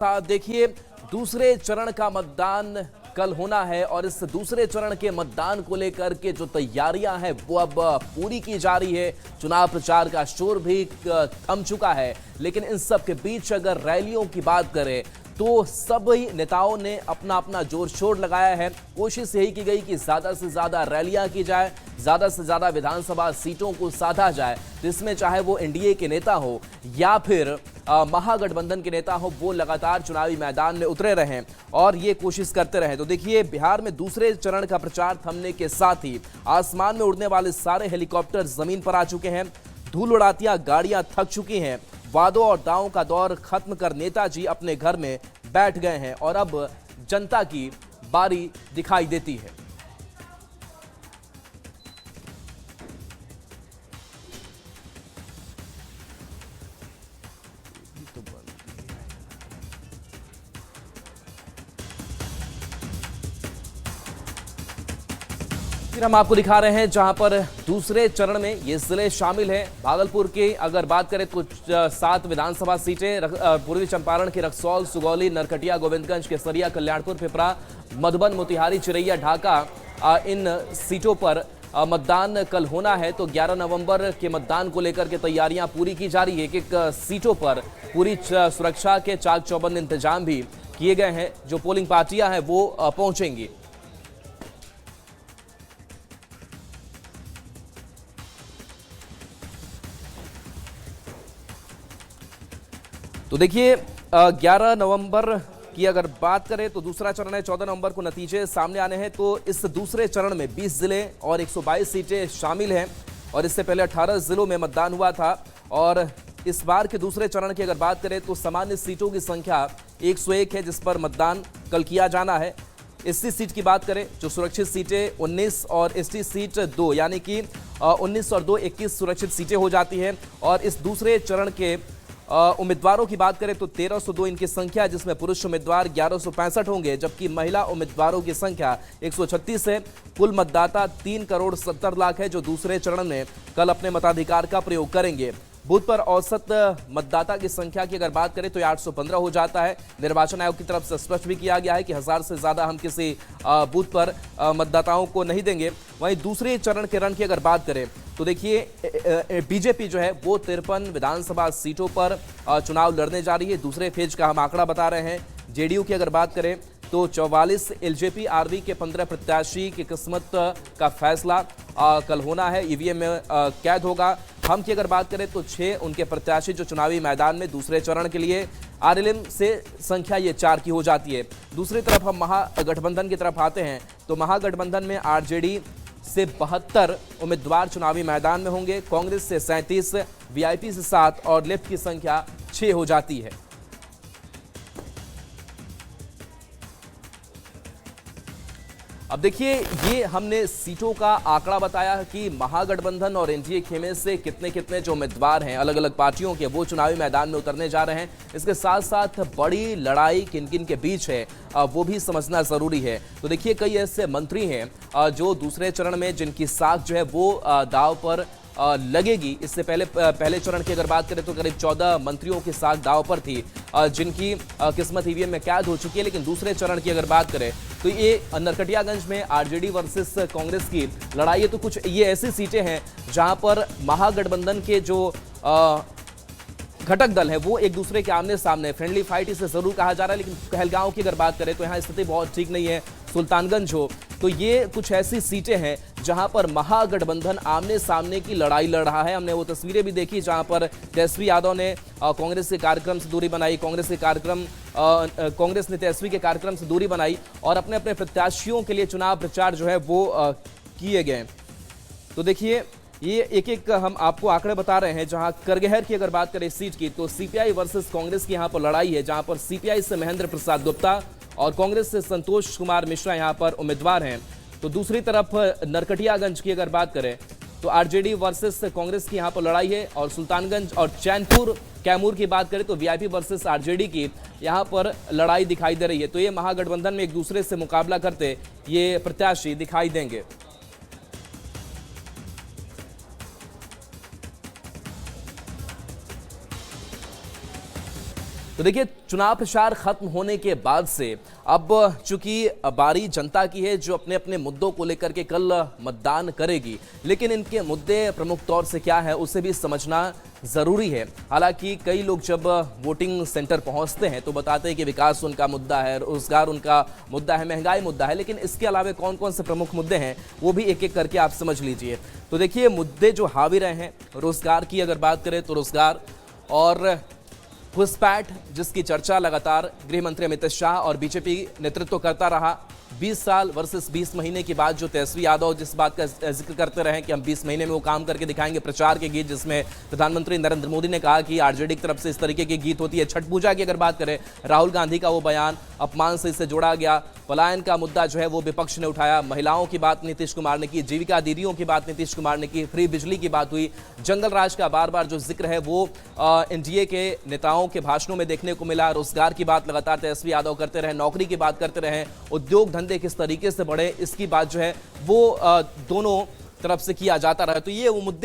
देखिए, दूसरे चरण का मतदान कल होना है और इस दूसरे चरण के मतदान को लेकर के जो तैयारियां हैं वो अब पूरी की जा रही है। चुनाव प्रचार का शोर भी थम चुका है, लेकिन इन सब के बीच अगर रैलियों की बात करें तो सभी नेताओं ने अपना अपना जोर शोर लगाया है। कोशिश यही की गई कि ज्यादा से ज्यादा रैलियां की जाए, ज्यादा से ज्यादा विधानसभा सीटों को साधा जाए, जिसमें चाहे वो एनडीए के नेता हो या फिर महागठबंधन के नेता हो, वो लगातार चुनावी मैदान में उतरे रहें और ये कोशिश करते रहें। तो देखिए, बिहार में दूसरे चरण का प्रचार थमने के साथ ही आसमान में उड़ने वाले सारे हेलीकॉप्टर जमीन पर आ चुके हैं। धूल उड़ातियां गाड़ियां थक चुकी हैं। वादों और दावों का दौर खत्म कर नेताजी अपने घर में बैठ गए हैं और अब जनता की बारी दिखाई देती है। फिर हम आपको दिखा रहे हैं जहां पर दूसरे चरण में ये जिले शामिल हैं। भागलपुर की अगर बात करें तो 7 विधानसभा सीटें, पूर्वी चंपारण के रक्सौल, सुगौली, नरकटिया, गोविंदगंज, केसरिया, कल्याणपुर, पिपरा, मधुबन, मोतिहारी, चिरैया, ढाका, इन सीटों पर मतदान कल होना है। तो 11 नवंबर के मतदान को लेकर के तैयारियां पूरी की जा रही है। एक सीटों पर पूरी सुरक्षा के चाक चौबंद इंतजाम भी किए गए हैं। जो पोलिंग पार्टियां हैं वो पहुंचेंगी। तो देखिए, 11 नवंबर की अगर बात करें तो दूसरा चरण है। 14 नवंबर को नतीजे सामने आने हैं। तो इस दूसरे चरण में 20 जिले और 122 सीटें शामिल हैं और इससे पहले 18 जिलों में मतदान हुआ था। और इस बार के दूसरे चरण की अगर बात करें तो सामान्य सीटों की संख्या 101 है, जिस पर मतदान कल किया जाना है। एससी सीट की बात करें, जो सुरक्षित सीटें 19 और एसटी सीट 2, यानी कि 19 और 2 21 सुरक्षित सीटें हो जाती हैं। और इस दूसरे चरण के उम्मीदवारों की बात करें तो 1302 इनकी संख्या है, जिसमें पुरुष उम्मीदवार 1165 होंगे, जबकि महिला उम्मीदवारों की संख्या 136 है। कुल मतदाता 3 करोड़ 70 लाख है, जो दूसरे चरण में कल अपने मताधिकार का प्रयोग करेंगे। बूथ पर औसत मतदाता की संख्या की अगर बात करें तो 815 हो जाता है। निर्वाचन आयोग की तरफ से स्पष्ट भी किया गया है कि 1000 से ज्यादा हम किसी बूथ पर मतदाताओं को नहीं देंगे। वहीं दूसरे चरण के रण की अगर बात करें तो देखिए, बीजेपी जो है वो 53 विधानसभा सीटों पर चुनाव लड़ने जा रही है। दूसरे फेज का हम आंकड़ा बता रहे हैं। जेडीयू की अगर बात करें तो 44, एलजेपी आरवी के 15 प्रत्याशी की किस्मत का फैसला कल होना है, ईवीएम में कैद होगा। हम की अगर बात करें तो 6 उनके प्रत्याशी जो चुनावी मैदान में दूसरे चरण के लिए, आरएलएम से संख्या ये 4 की हो जाती है। दूसरी तरफ हम महागठबंधन की तरफ आते हैं तो महागठबंधन में आरजेडी से 72 उम्मीदवार चुनावी मैदान में होंगे। कांग्रेस से 37, वीआईपी से 7 और लेफ्ट की संख्या 6 हो जाती है। अब देखिए, ये हमने सीटों का आंकड़ा बताया कि महागठबंधन और एनडीए खेमे से कितने कितने जो उम्मीदवार हैं अलग अलग पार्टियों के, वो चुनावी मैदान में उतरने जा रहे हैं। इसके साथ साथ बड़ी लड़ाई किन किन के बीच है वो भी समझना जरूरी है। तो देखिए, कई ऐसे मंत्री हैं जो दूसरे चरण में जिनकी साख जो है वो दाव पर लगेगी। इससे पहले चरण की अगर बात करें तो करीब 14 मंत्रियों की साख दाव पर थी, जिनकी किस्मत ईवीएम में कैद हो चुकी है। लेकिन दूसरे चरण की अगर बात करें तो ये नरकटियागंज में आरजेडी वर्सेस कांग्रेस की लड़ाई है। तो कुछ ये ऐसी सीटें हैं जहां पर महागठबंधन के जो घटक दल है वो एक दूसरे के आमने सामने, फ्रेंडली फाइट इसे जरूर कहा जा रहा है। लेकिन कहलगांव की अगर बात करें तो यहाँ स्थिति बहुत ठीक नहीं है। सुल्तानगंज हो, तो ये कुछ ऐसी सीटें हैं जहां पर महागठबंधन आमने सामने की लड़ाई लड़ रहा है। हमने वो तस्वीरें भी देखी जहां पर तेजस्वी यादव ने कांग्रेस के कार्यक्रम से दूरी बनाई, कांग्रेस ने तेजस्वी के कार्यक्रम से दूरी बनाई और अपने अपने प्रत्याशियों के लिए चुनाव प्रचार जो है वो किए गए। तो देखिए, ये एक एक हम आपको आंकड़े बता रहे हैं। जहां करगहर की अगर बात करें सीट की तो सीपीआई वर्सेस कांग्रेस की यहां पर लड़ाई है, जहां पर सीपीआई से महेंद्र प्रसाद गुप्ता और कांग्रेस से संतोष कुमार मिश्रा यहां पर उम्मीदवार हैं। तो दूसरी तरफ नरकटियागंज की अगर बात करें तो आरजेडी वर्सेस कांग्रेस की यहां पर लड़ाई है। और सुल्तानगंज और चैनपुर कैमूर की बात करें तो वीआईपी वर्सेस आरजेडी की यहां पर लड़ाई दिखाई दे रही है। तो ये महागठबंधन में एक दूसरे से मुकाबला करते ये प्रत्याशी दिखाई देंगे। तो देखिए, चुनाव प्रचार खत्म होने के बाद से अब चूंकि बारी जनता की है जो अपने अपने मुद्दों को लेकर के कल मतदान करेगी, लेकिन इनके मुद्दे प्रमुख तौर से क्या है उसे भी समझना जरूरी है। हालांकि कई लोग जब वोटिंग सेंटर पहुंचते हैं तो बताते हैं कि विकास उनका मुद्दा है, रोजगार उनका मुद्दा है, महंगाई मुद्दा है, लेकिन इसके अलावा कौन कौन से प्रमुख मुद्दे हैं वो भी एक एक करके आप समझ लीजिए। तो देखिए, मुद्दे जो हावी रहे हैं, रोजगार की अगर बात करें तो रोजगार और घुसपैठ जिसकी चर्चा लगातार गृह मंत्री अमित शाह और बीजेपी नेतृत्व करता रहा। 20 साल वर्सेस 20 महीने की बात जो तेजस्वी यादव जिस बात का जिक्र करते रहे कि हम 20 महीने में वो काम करके दिखाएंगे, प्रचार के गीत जिसमें प्रधानमंत्री नरेंद्र मोदी ने कहा कि आरजेडी की तरफ से इस तरीके की गीत होती है। छठ पूजा की अगर बात करें, राहुल गांधी का वो बयान अपमान से इससे जोड़ा गया। पलायन का मुद्दा जो है वो विपक्ष ने उठाया। महिलाओं की बात नीतीश कुमार ने की, जीविका दीदियों की बात नीतीश कुमार ने की, फ्री बिजली की बात हुई। जंगल राज का बार बार जो जिक्र है वो एनडीए के नेताओं के भाषणों में देखने को मिला। रोजगार की बात लगातार तेजस्वी यादव करते रहे, नौकरी की बात करते रहे, उद्योग धंधे किस तरीके से बढ़े इसकी बात जो है वो दोनों तरफ से किया जाता रहा। तो ये वो मुद्दे